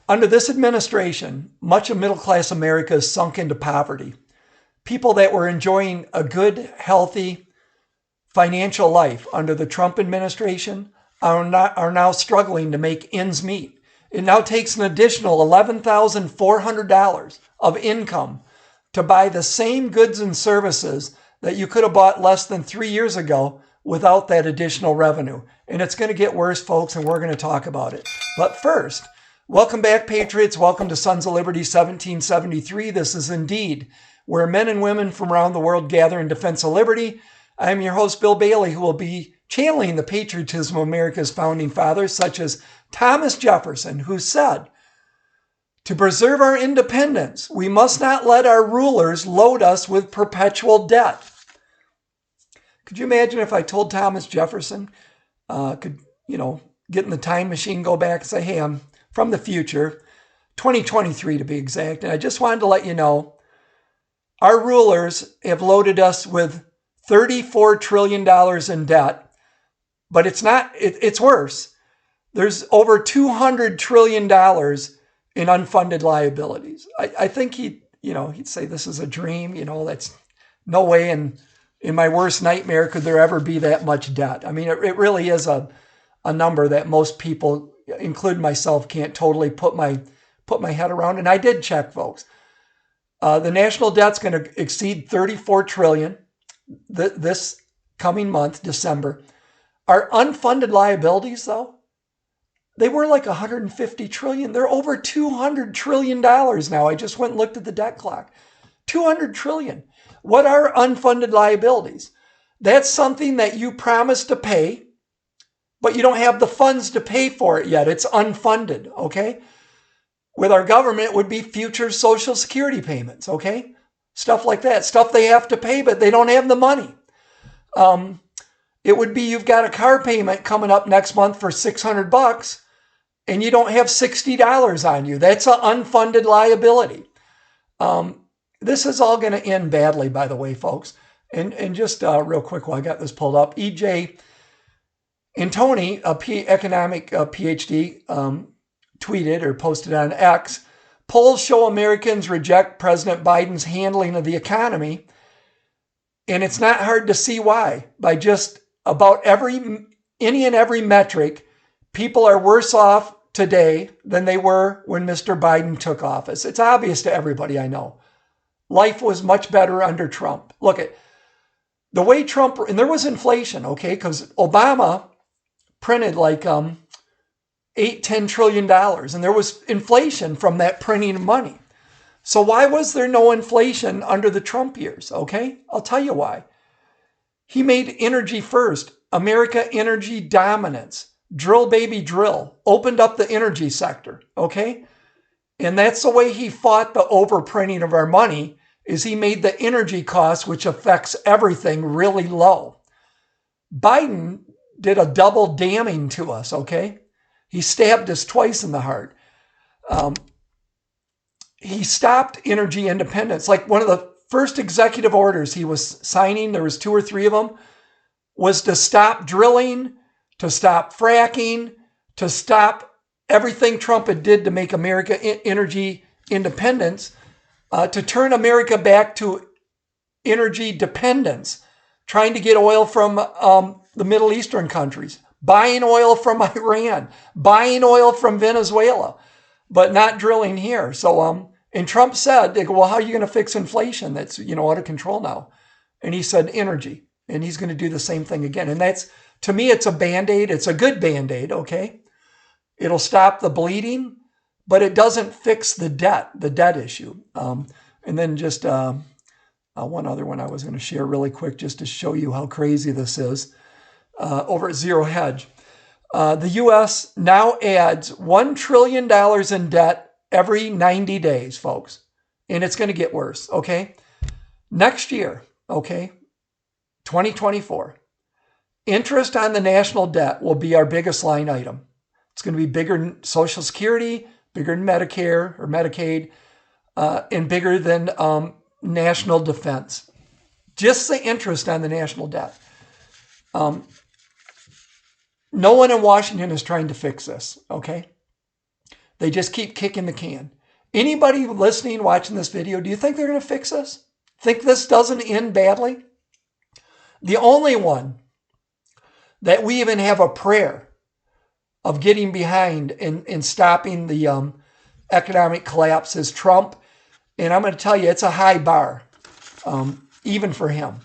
Under this administration, much of middle-class America is sunk into poverty. People that were enjoying a good, healthy financial life under the Trump administration are now struggling to make ends meet. It now takes an additional $11,400 of income to buy the same goods and services that you could have bought less than 3 years ago without that additional revenue. And it's going to get worse, folks, and we're going to talk about it. But first, welcome back, Patriots. Welcome to Sons of Liberty 1773. This is indeed where men and women from around the world gather in defense of liberty. I'm your host, Bill Bailey, who will be channeling the patriotism of America's founding fathers, such as Thomas Jefferson, who said, "To preserve our independence, we must not let our rulers load us with perpetual debt." Could you imagine if I told Thomas Jefferson, get in the time machine, go back and say, hey, I'm from the future, 2023 to be exact, and I just wanted to let you know, our rulers have loaded us with $34 trillion in debt, but it's worse. There's over $200 trillion in unfunded liabilities. I think he'd say this is a dream. That's no way in my worst nightmare could there ever be that much debt. I mean, it really is a number that most people, including myself, can't totally put my head around. And I did check, folks. The national debt's going to exceed $34 trillion this coming month, December. Our unfunded liabilities, though, they were like $150 trillion. They're over $200 trillion now. I just went and looked at the debt clock. $200 trillion. What are unfunded liabilities? That's something that you promised to pay, but you don't have the funds to pay for it yet. It's unfunded, okay? With our government, it would be future Social Security payments, okay? Stuff like that. Stuff they have to pay, but they don't have the money. It would be you've got a car payment coming up next month for $600, and you don't have $60 on you. That's an unfunded liability. This is all going to end badly, by the way, folks. And just real quick while I got this pulled up, E.J. Antoni, economic PhD, tweeted or posted on X, polls show Americans reject President Biden's handling of the economy. And it's not hard to see why. By just about any and every metric, people are worse off today than they were when Mr. Biden took office. It's obvious to everybody, I know. Life was much better under Trump. Look at the way Trump, and there was inflation, okay, because Obama printed like $8-10 trillion, and there was inflation from that printing of money. So why was there no inflation under the Trump years, okay? I'll tell you why. He made energy first, America energy dominance, drill baby drill, opened up the energy sector, okay? And that's the way he fought the overprinting of our money, is he made the energy costs, which affects everything, really low. Biden did a double damning to us, okay? He stabbed us twice in the heart. He stopped energy independence. Like one of the first executive orders he was signing, there was 2 or 3 of them, was to stop drilling, to stop fracking, to stop everything Trump had did to make America energy independence, to turn America back to energy dependence, trying to get oil from the Middle Eastern countries, buying oil from Iran, buying oil from Venezuela, but not drilling here. So, and Trump said, they go, well, how are you going to fix inflation that's, out of control now? And he said energy, and he's going to do the same thing again. And that's, to me, it's a Band-Aid. It's a good Band-Aid, okay? It'll stop the bleeding, but it doesn't fix the debt issue. And then just one other one I was going to share really quick just to show you how crazy this is. Over at Zero Hedge, the U.S. now adds $1 trillion in debt every 90 days, folks. And it's going to get worse, okay? Next year, okay, 2024, interest on the national debt will be our biggest line item. It's going to be bigger than Social Security, bigger than Medicare or Medicaid, and bigger than national defense. Just the interest on the national debt. No one in Washington is trying to fix this, okay? They just keep kicking the can. Anybody listening, watching this video, do you think they're going to fix this? Think this doesn't end badly? The only one that we even have a prayer of getting behind and stopping the economic collapse is Trump. And I'm going to tell you, it's a high bar, even for him.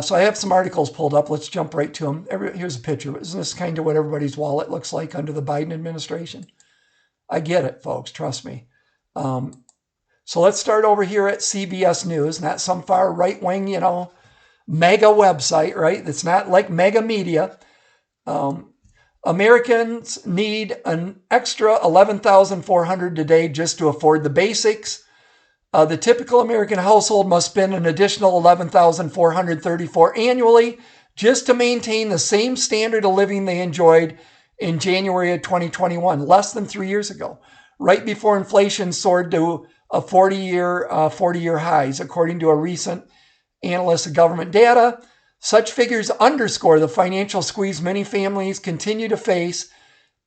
So I have some articles pulled up. Let's jump right to them. Here's a picture. Isn't this kind of what everybody's wallet looks like under the Biden administration? I get it, folks. Trust me. So let's start over here at CBS News, not some far right-wing, mega website, right? It's not like mega media. Americans need an extra $11,400 today just to afford the basics. The typical American household must spend an additional $11,434 annually just to maintain the same standard of living they enjoyed in January of 2021, less than 3 years ago, right before inflation soared to a 40-year highs, according to a recent analyst of government data. Such figures underscore the financial squeeze many families continue to face,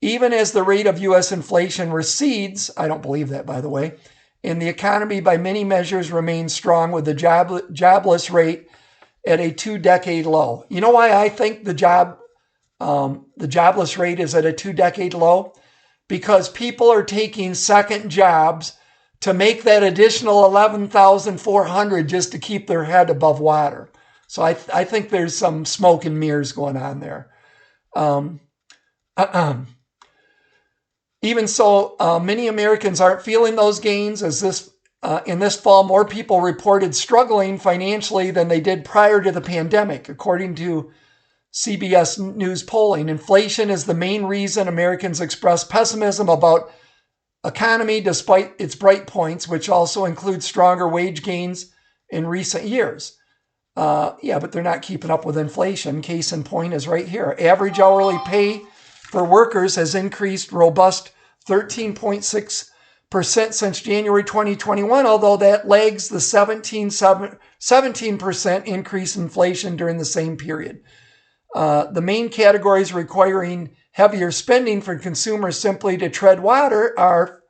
even as the rate of U.S. inflation recedes. I don't believe that, by the way. And the economy, by many measures, remains strong with the jobless rate at a 2-decade low. You know why I think the jobless rate is at a 2-decade low? Because people are taking second jobs to make that additional $11,400 just to keep their head above water. So I think there's some smoke and mirrors going on there. Even so, many Americans aren't feeling those gains, as in this fall, more people reported struggling financially than they did prior to the pandemic, according to CBS News polling. Inflation is the main reason Americans express pessimism about economy, despite its bright points, which also include stronger wage gains in recent years. Yeah, but they're not keeping up with inflation. Case in point is right here. Average hourly pay for workers has increased robust 13.6% since January 2021, although that lags the 17% increase in inflation during the same period. The main categories requiring heavier spending for consumers simply to tread water are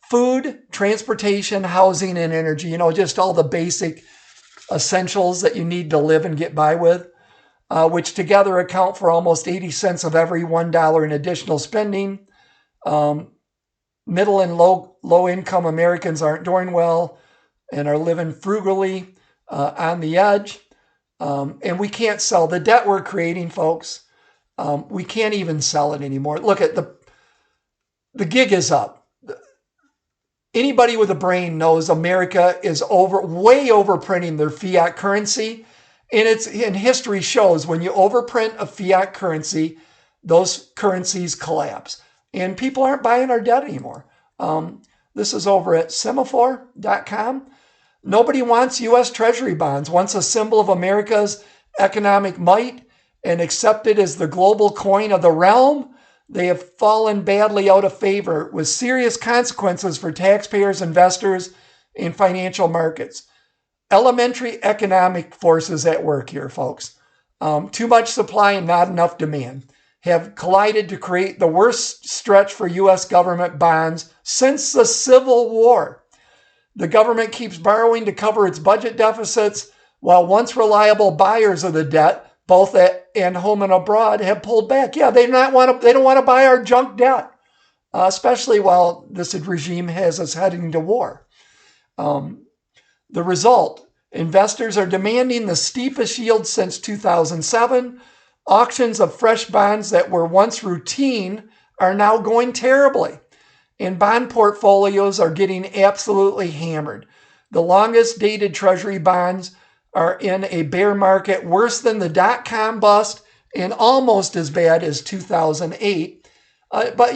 food, transportation, housing, and energy. Just all the basic essentials that you need to live and get by with, which together account for almost 80 cents of every $1 in additional spending. Middle and low income Americans aren't doing well and are living frugally on the edge. And we can't sell the debt we're creating, folks. We can't even sell it anymore. Look at the gig is up. Anybody with a brain knows America is way overprinting their fiat currency. And history shows when you overprint a fiat currency, those currencies collapse. And people aren't buying our debt anymore. This is over at semaphore.com. Nobody wants U.S. Treasury bonds. Once a symbol of America's economic might and accepted as the global coin of the realm, they have fallen badly out of favor with serious consequences for taxpayers, investors, and financial markets. Elementary economic forces at work here, folks. Too much supply and not enough demand have collided to create the worst stretch for U.S. government bonds since the Civil War. The government keeps borrowing to cover its budget deficits, while once reliable buyers of the debt, both at and home and abroad, have pulled back. Yeah, they don't want to buy our junk debt, especially while this regime has us heading to war. The result, investors are demanding the steepest yield since 2007. Auctions of fresh bonds that were once routine are now going terribly, and bond portfolios are getting absolutely hammered. The longest dated Treasury bonds are in a bear market worse than the dot-com bust and almost as bad as 2008. But,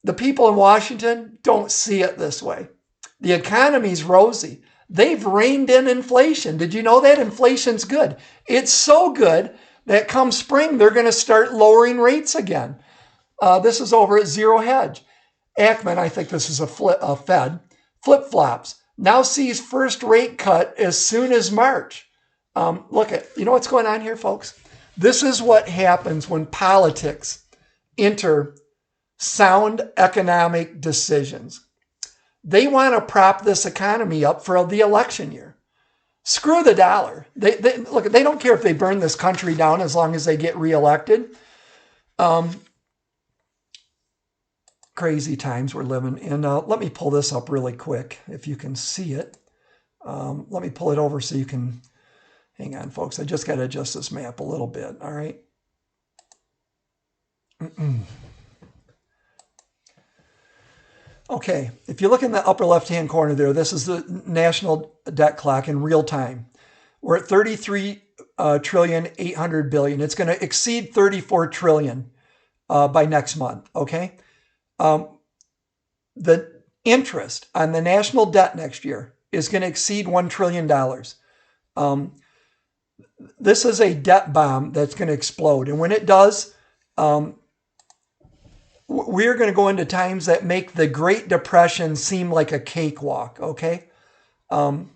the people in Washington don't see it this way. The economy's rosy. They've reined in inflation. Did you know that? Inflation's good. It's so good that come spring, they're going to start lowering rates again. This is over at Zero Hedge. Ackman, I think this is a Fed, flip-flops. Now sees first rate cut as soon as March. You know what's going on here, folks? This is what happens when politics enter sound economic decisions. They want to prop this economy up for the election year. Screw the dollar. Look, they don't care if they burn this country down as long as they get reelected. Crazy times we're living in. Let me pull this up really quick if you can see it. Let me pull it over so you can, hang on folks, I just got to adjust this map a little bit, all right? Okay, if you look in the upper left-hand corner there, this is the national debt clock in real time. We're at 33,800 billion. It's going to exceed 34 trillion by next month, okay? The interest on the national debt next year is going to exceed $1 trillion. This is a debt bomb that's going to explode. And when it does, we're going to go into times that make the Great Depression seem like a cakewalk, okay? Hard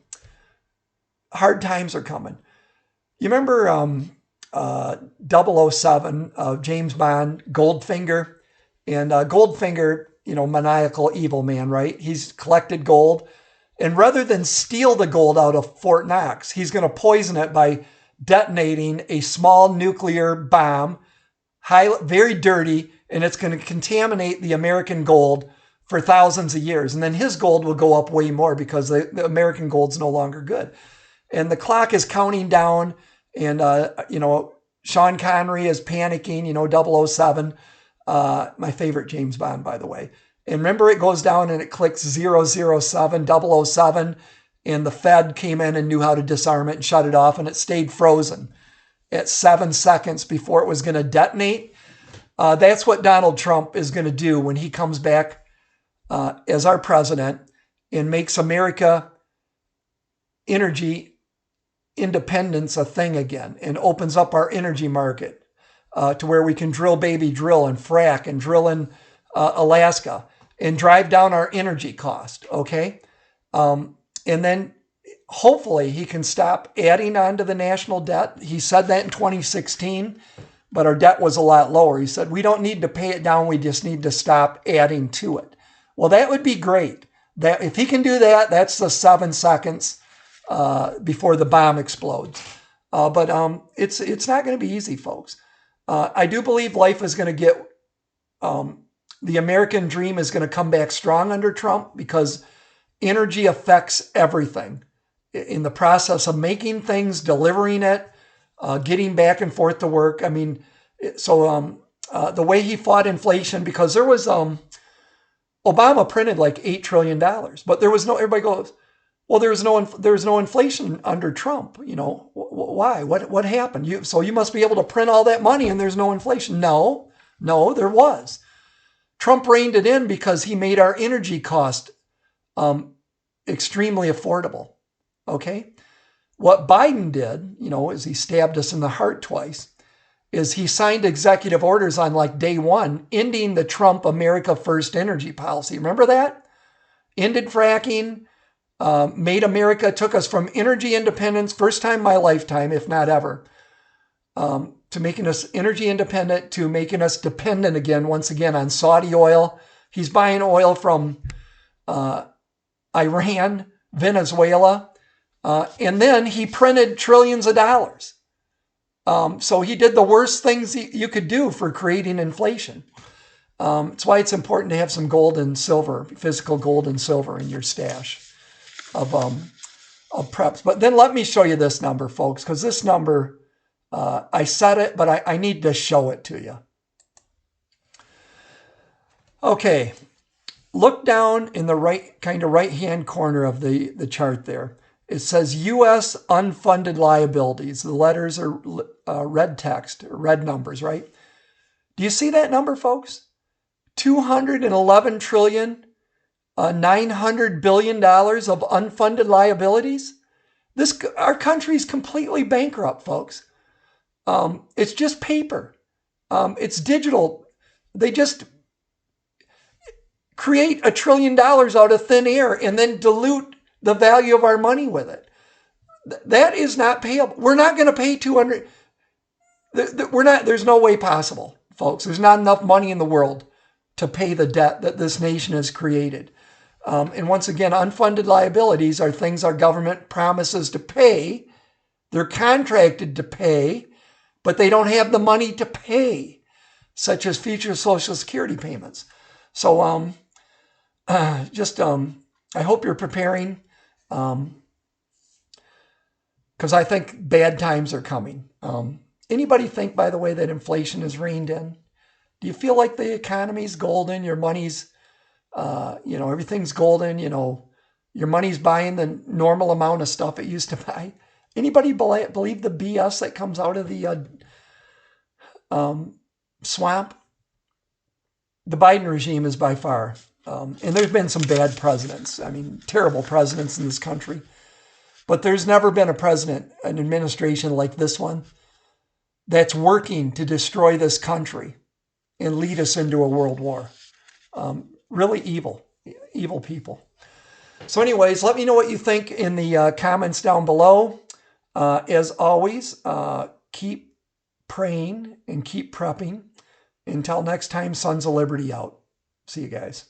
times are coming. You remember 007, James Bond, Goldfinger? And Goldfinger, maniacal evil man, right? He's collected gold. And rather than steal the gold out of Fort Knox, he's going to poison it by detonating a small nuclear bomb, very dirty, and it's going to contaminate the American gold for thousands of years. And then his gold will go up way more because the American gold's no longer good. And the clock is counting down, and, Sean Connery is panicking, 007, my favorite James Bond, by the way. And remember, it goes down and it clicks 007, 007, and the Fed came in and knew how to disarm it and shut it off, and it stayed frozen at 7 seconds before it was going to detonate. That's what Donald Trump is going to do when he comes back as our president and makes America energy independence a thing again and opens up our energy market to where we can drill baby drill and frack and drill in Alaska and drive down our energy cost, okay? And then hopefully he can stop adding on to the national debt. He said that in 2016. But our debt was a lot lower. He said, we don't need to pay it down. We just need to stop adding to it. Well, that would be great. That if he can do that, that's the 7 seconds before the bomb explodes. But it's not going to be easy, folks. I do believe life is going to get, the American dream is going to come back strong under Trump because energy affects everything. In the process of making things, delivering it, getting back and forth to work. I mean, so the way he fought inflation, because there was, Obama printed like $8 trillion, but there was no, everybody goes, well, there was no inflation under Trump. Why? What happened? So you must be able to print all that money and there's no inflation. No, there was. Trump reined it in because he made our energy cost extremely affordable. Okay? What Biden did, is he stabbed us in the heart twice, is he signed executive orders on like day one, ending the Trump America First energy policy. Remember that? Ended fracking, took us from energy independence, first time in my lifetime, if not ever, to making us energy independent, to making us dependent again, once again, on Saudi oil. He's buying oil from Iran, Venezuela, and then he printed trillions of dollars. So he did the worst things you could do for creating inflation. That's why it's important to have some gold and silver, physical gold and silver in your stash of preps. But then let me show you this number, folks, because this number, I said it, but I need to show it to you. Okay, look down in the right-hand corner of the chart there. It says U.S. unfunded liabilities. The letters are red text, red numbers, right? Do you see that number, folks? $211 trillion, $900 billion of unfunded liabilities. Our country's completely bankrupt, folks. It's just paper. It's digital. They just create $1 trillion out of thin air and then dilute the value of our money with it. That is not payable. We're not going to pay 200. There's no way possible, folks. There's not enough money in the world to pay the debt that this nation has created. And once again, unfunded liabilities are things our government promises to pay. They're contracted to pay, but they don't have the money to pay, such as future Social Security payments. So I hope you're preparing, because I think bad times are coming. Anybody think, by the way, that inflation is reined in? Do you feel like the economy's golden? Your money's, everything's golden. Your money's buying the normal amount of stuff it used to buy. Anybody believe the BS that comes out of the swamp? The Biden regime is by far, and there's been some bad presidents. I mean, terrible presidents in this country. But there's never been a president, an administration like this one, that's working to destroy this country and lead us into a world war. Really evil people. So anyways, let me know what you think in the comments down below. As always, keep praying and keep prepping. Until next time, Sons of Liberty out. See you guys.